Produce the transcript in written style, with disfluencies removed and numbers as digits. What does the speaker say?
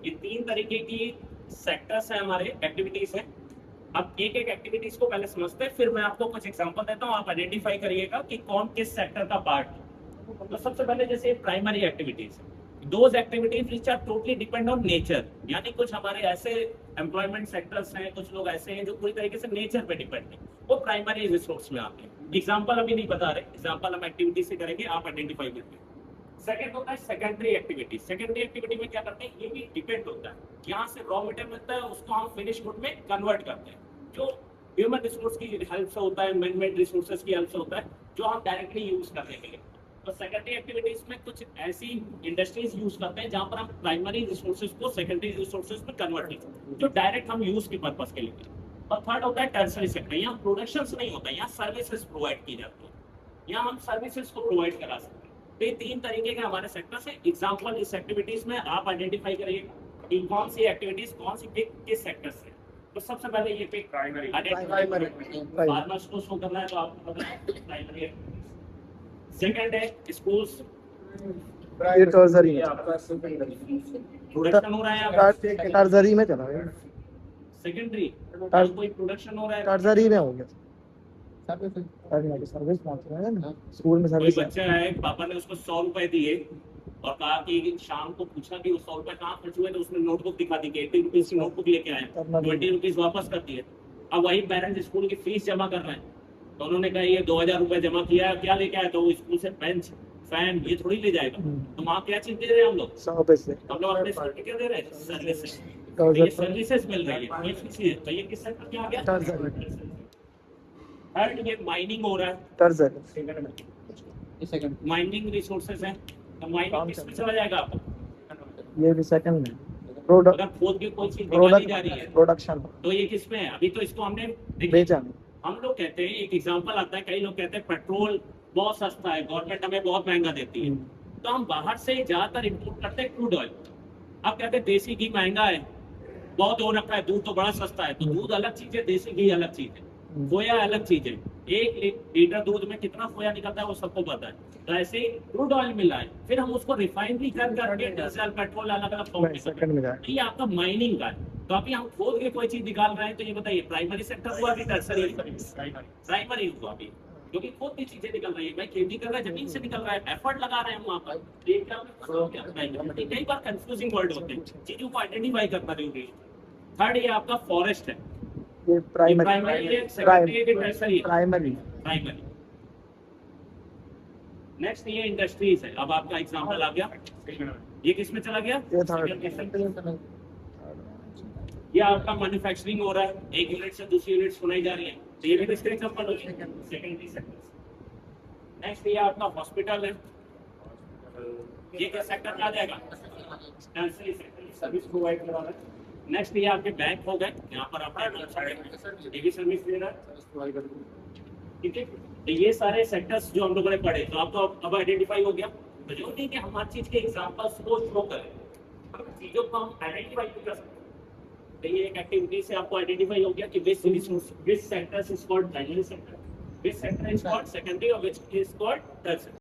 ये तीन तरीके की सेक्टर्स है, हमारे एक्टिविटीज है। अब एक एक एक्टिविटीज को पहले समझते हैं, फिर मैं आपको कुछ एग्जांपल देता हूँ, आप आइडेंटिफाई करिएगा कि कौन किस सेक्टर का पार्ट है। तो सबसे पहले जैसे primary activities, those activities which are totally depend on nature, यानी कुछ हमारे ऐसे एम्प्लॉयमेंट सेक्टर्स हैं, कुछ लोग ऐसे हैं जो पूरी तरीके से नेचर पे डिपेंड है, वो प्राइमरी रिसोर्स में आते हैं। एग्जाम्पल अभी नहीं बता रहे, एग्जाम्पल हम एक्टिविटी से करेंगे, आप आइडेंटिफाई करेंगे। सेकंड होता है सेकेंडरी एक्टिविटी। सेकेंडरी एक्टिविटी में क्या करते हैं, ये भी डिपेंड होता है, यहाँ से रॉ मटेरियल मिलता है, उसको हम फिनिश गुड में कन्वर्ट करते हैं, जो ह्यूमन रिसोर्स की हेल्प से होता है, मैनमेड रिसोर्सेज की हेल्प से होता है, जो हम डायरेक्टली यूज करने के लिए। तो सेकेंडरी एक्टिविटीज में कुछ ऐसी इंडस्ट्रीज यूज करते हैं जहां पर हम प्राइमरी रिसोर्सेज को सेकेंडरी रिसोर्सेज में कन्वर्ट करते हैं, जो डायरेक्ट हम यूज के पर्पस के लिए। और थर्ड होता है टर्सरी सेक्टर, यहाँ प्रोडक्शन नहीं होता, यहाँ सर्विसेज प्रोवाइड की जाती है, यहाँ हम सर्विसेज को प्रोवाइड करा सकते हैं। तो ये तीन तरीके के हमारे सेक्टर से एग्जाम्पल इस एक्टिविटीज में आप आइडेंटिफाई करिएगा कि कौन सी एक्टिविटीज कौन सी पिक किस सेक्टर से। तो सबसे पहले ये पिक प्राइमरी फार्मर्स को शो करना है, तो आपको पता है प्राइमरी। सेकंड है स्कूल्स, ये टर्जरी प्रोडक्शन हो रहा है, टर्जरी में चला गया, सेकेंडरी कोई प्रोडक्शन हो रहा है, टर्जरी में हो गया, सर्विस पहुंच रहा है ना, स्कूल में कोई सर्विस। बच्चा है, पापा ने उसको 100 रुपए दिए और कहा कि शाम को पूछा कि वो 100 रुपए कहाँ खर्च हुए, तो उसने नोटबुक दिखा दी कि 80 रुपीज की नोटबुक लेके आए, 20 रुपीज वापस कर दिए। अब वही पेरेंट्स स्कूल की फीस जमा कर रहे हैं, तो उन्होंने कहा ये 2000 रुपए जमा किया है, क्या लेके आए, तो स्कूल से बेंच फैन ये थोड़ी ले जाएगा। तो वहाँ क्या चीज दे रहे हैं हम लोग, 100 पैसे हम लोग अपने स्कूल क्या दे रहे हैं, सर्विसेज। तो ये सर्विसेज मिल रही है, तो ये किस सेक्टर में आ गया, टर्जरी। थर्ड ये माइनिंग हो रहा है, टर्जरी माइनिंग रिसोर्सेज है, तो माइनिंग किस में चला जाएगा आपको, ये भी सेकंड में प्रोडक्ट, अगर खोद की कोई चीज निकाली जा रही है प्रोडक्शन तो ये किस में है, अभी तो इसको हमने बेचा। हम लोग कहते हैं, एक एग्जांपल आता है, कई लोग कहते हैं पेट्रोल बहुत सस्ता है, गवर्नमेंट हमें बहुत महंगा देती है, तो हम बाहर से ज्यादातर इंपोर्ट करते हैं क्रूड ऑयल। अब कहते हैं देसी घी महंगा है, बहुत हो रखा है, दूध तो बड़ा सस्ता है, तो दूध अलग चीज है, देसी घी अलग चीज है, खोया अलग चीज है। एक लीटर दूध में कितना खोया निकलता है वो सबको पता है। तो ऐसे ही क्रूड ऑयल मिला है, फिर हम उसको रिफाइनरी कर करके डीजल पेट्रोल अलग अलग फॉर्म में सेकंड में जाए। ये आपका माइनिंग का है। तो अभी हम खोद के कोई चीज निकाल रहे हैं, तो ये बताइए प्राइमरी सेक्टर हुआ कि टर्सरी, प्राइमरी हुआ अभी, क्योंकि खोद की चीजें निकल रही है, भाई खेती कर रहा है, जमीन से निकल रहा है, एफर्ट लगा रहे हैं हम वहाँ पर। कई बार कंफ्यूजिंग वर्ड होते हैं, चीजों को आइडेंटिफाई करना जरूरी है। थर्ड ये आपका फॉरेस्ट है, ये प्राइमरी प्राइमरी प्राइमरी। नेक्स्ट ये इंडस्ट्रीज है, अब आपका एग्जांपल आ गया, ये किस में चला गया, ये थर्ड। ये आपका मैन्युफैक्चरिंग हो रहा है, एक यूनिट से दूसरी यूनिट सुनाई जा रही है, तो ये भी किसका एग्जांपल हो गया, सेकेंडरी सेक्टर। नेक्स्ट ये आपका हॉस्पिटल है, ये क्या सेक्टर में आ जाएगा, टर्सरी सेक्टर, सर्विस प्रोवाइड करा रहा है। नेक्स्ट ये आपके बैंक हो गए, यहाँ पर आप ये भी सर्विस दे रहा है, ठीक है। तो ये सारे सेक्टर्स जो हम लोगों ने पढ़े, तो आपको अब आइडेंटिफाई हो गया। तो जो नहीं कि हम हर चीज के एग्जांपल्स को शो करें, चीजों को हम आइडेंटिफाई कर सकते हैं। तो ये एक एक्टिविटी से आपको आइडेंटिफाई हो गया कि which sector is called primary sector, which sector is called secondary और विच इज कॉल्ड टर्सरी।